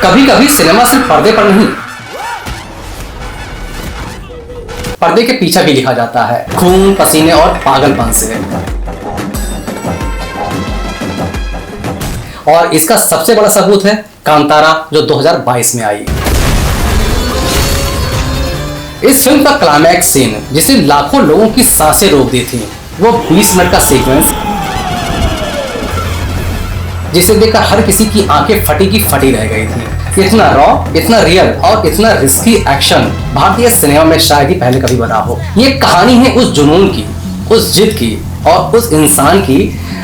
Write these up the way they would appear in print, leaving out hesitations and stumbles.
कभी कभी सिनेमा सिर्फ पर्दे पर नहीं, पर्दे के पीछे भी लिखा जाता है, खून, पसीने और पागलपन से। और इसका सबसे बड़ा सबूत है कांतारा, जो 2022 में आई। इस फिल्म का क्लाइमैक्स सीन, जिसे लाखों लोगों की सांसें रोक दी थी, वो 20 मिनट का सीक्वेंस, जिसे देखकर हर किसी की आंखें फटी की फटी रह गई थी। इतना रॉ, इतना रियल और इतना रिस्की एक्शन भारतीय सिनेमा में शायद ही पहले कभी बना हो। ये कहानी है उस जुनून की, उस जिद की और उस इंसान की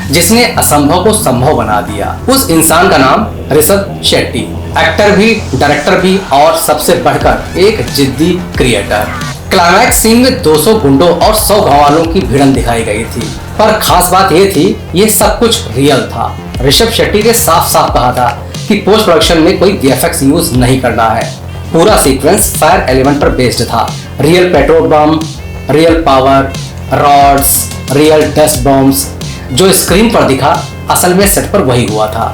जिसने असंभव को संभव बना दिया। उस इंसान का नाम ऋषभ शेट्टी, एक्टर भी, डायरेक्टर भी और सबसे बढ़कर एक जिद्दी क्रिएटर। क्लाइमैक्स सीन में 200 गुंडों और 100 गांववालों की भिड़ंत दिखाई गई थी, पर खास बात यह थी ये सब कुछ रियल था। ऋषभ शेट्टी ने साफ साफ कहा था कि पोस्ट प्रोडक्शन में कोई वीएफएक्स यूज नहीं करना है। पूरा सीक्वेंस फायर एलिमेंट पर बेस्ड था। Real petrol bomb, real power, rods, real dust bombs. जो स्क्रीन पर दिखा असल में सेट पर वही हुआ था।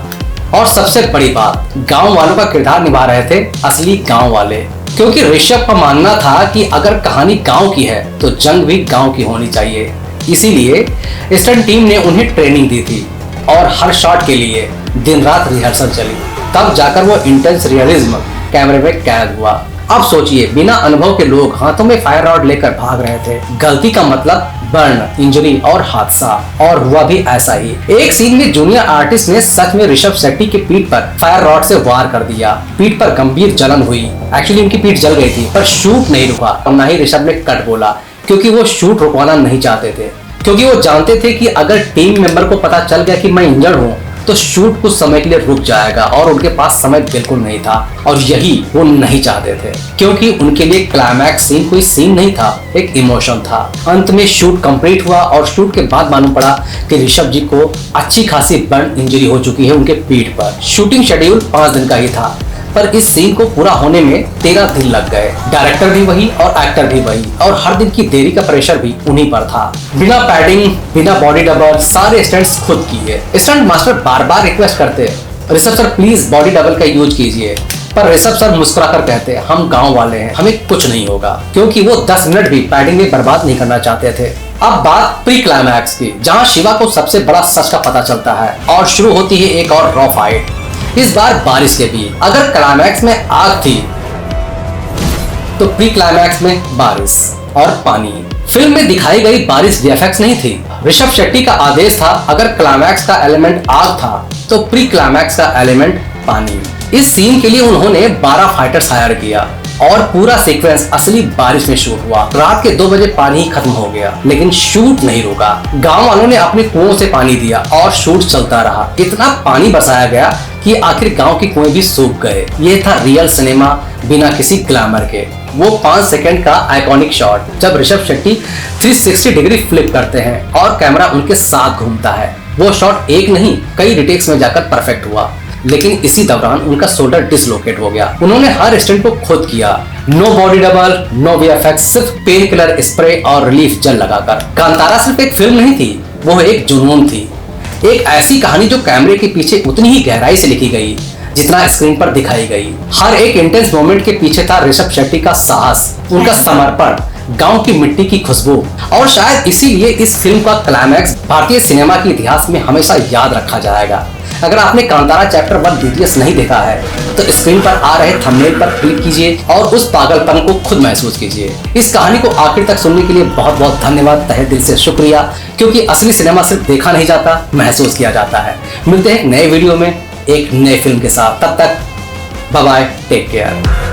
और सबसे बड़ी बात, गांव वालों का किरदार निभा रहे थे असली गांव वाले, क्योंकि ऋषभ का मानना था कि अगर कहानी गांव की है तो जंग भी गांव की होनी चाहिए। इसीलिए स्टंट टीम ने उन्हें ट्रेनिंग दी थी और हर शॉट के लिए दिन रात रिहर्सल चली, तब जाकर वो इंटेंस रियलिज्म कैमरे में कैद हुआ। अब सोचिए, बिना अनुभव के लोग हाथों में फायर रॉड लेकर भाग रहे थे। गलती का मतलब बर्न, इंजरी और हादसा, और हुआ भी ऐसा ही। एक सीन में जूनियर आर्टिस्ट ने सच में ऋषभ शेट्टी की पीठ पर फायर रॉड से वार कर दिया। पीठ पर गंभीर जलन हुई। एक्चुअली उनकी पीठ जल गई थी, पर शूट नहीं रुका और न ही ऋषभ ने कट बोला, क्योंकि वो शूट रुकवाना नहीं चाहते थे। क्योंकि वो जानते थे कि अगर टीम मेंबर को पता चल गया कि मैं इंजर्ड हूँ तो शूट कुछ समय के लिए रुक जाएगा और उनके पास समय बिल्कुल नहीं था। और यही वो नहीं चाहते थे, क्योंकि उनके लिए क्लाइमैक्स सीन कोई सीन नहीं था, एक इमोशन था। अंत में शूट कंप्लीट हुआ और शूट के बाद मालूम पड़ा कि ऋषभ जी को अच्छी खासी बर्न इंजरी हो चुकी है उनके पीठ पर। शूटिंग शेड्यूल 5 दिन का ही था, पर इस सीन को पूरा होने में 13 दिन लग गए। डायरेक्टर भी वही और एक्टर भी वही, और हर दिन की देरी का प्रेशर भी उन्हीं पर था। बिना पैडिंग, बिना बॉडी डबल, सारे स्टंट्स खुद किए। स्टंट मास्टर बार बार रिक्वेस्ट करते, Rishabh sir please body double का यूज कीजिए, पर ऋषभ सर मुस्कुराकर कहते, हम गांव वाले हैं, हमें कुछ नहीं होगा, क्योंकि वो 10 मिनट भी पैडिंग में बर्बाद नहीं करना चाहते थे। अब बात प्री क्लाइमैक्स की, जहां शिवा को सबसे बड़ा सच का पता चलता है और शुरू होती है एक और रॉ फाइट, इस बार बारिश के बीच। अगर क्लाइमैक्स में आग थी तो प्री क्लाइमैक्स में बारिश और पानी। फिल्म में दिखाई गई बारिश वीएफएक्स नहीं थी। ऋषभ शेट्टी का आदेश था, अगर क्लाइमैक्स का एलिमेंट आग था तो प्री क्लाइमैक्स का एलिमेंट पानी। इस सीन के लिए उन्होंने 12 फाइटर्स हायर किया और पूरा सीक्वेंस असली बारिश में शूट हुआ। रात के 2 बजे पानी खत्म हो गया, लेकिन शूट नहीं रुका। गांव वालों ने अपने कुओं से पानी दिया और शूट चलता रहा। इतना पानी बरसाया गया कि आखिर गांव के कुएं भी सूख गए। ये था रियल सिनेमा बिना किसी ग्लैमर के। वो 5 सेकंड का आइकॉनिक शॉट, जब ऋषभ शेट्टी 360 डिग्री फ्लिप करते हैं और कैमरा उनके साथ घूमता है। वो शॉट एक नहीं, कई रिटेक्स में जाकर परफेक्ट हुआ, लेकिन इसी दौरान उनका शोल्डर डिसलोकेट हो गया। उन्होंने हर स्टंट को खुद किया, no body double, no VFX, सिर्फ पेन किलर स्प्रे और रिलीफ जेल लगाकर। कांतारा सिर्फ एक फिल्म नहीं थी, वो एक जुनून थी, एक ऐसी कहानी जो कैमरे के पीछे उतनी ही गहराई से लिखी गई जितना स्क्रीन पर दिखाई गई। हर एक इंटेंस मोमेंट के पीछे था ऋषभ शेट्टी का साहस, उनका समर्पण, गांव की मिट्टी की खुशबू, और शायद इसीलिए इस फिल्म का क्लाइमैक्स भारतीय सिनेमा के इतिहास में हमेशा याद रखा जाएगा। अगर आपने कांतारा चैप्टर 1 बीटीएस नहीं देखा है तो स्क्रीन पर आ रहे थंबनेल पर क्लिक कीजिए और उस पागलपन को खुद महसूस कीजिए। इस कहानी को आखिर तक सुनने के लिए बहुत बहुत धन्यवाद, तहे दिल से शुक्रिया, क्योंकि असली सिनेमा सिर्फ देखा नहीं जाता, महसूस किया जाता है। मिलते हैं एक नए वीडियो में एक नए फिल्म के साथ, तब तक बाय बाय, टेक केयर।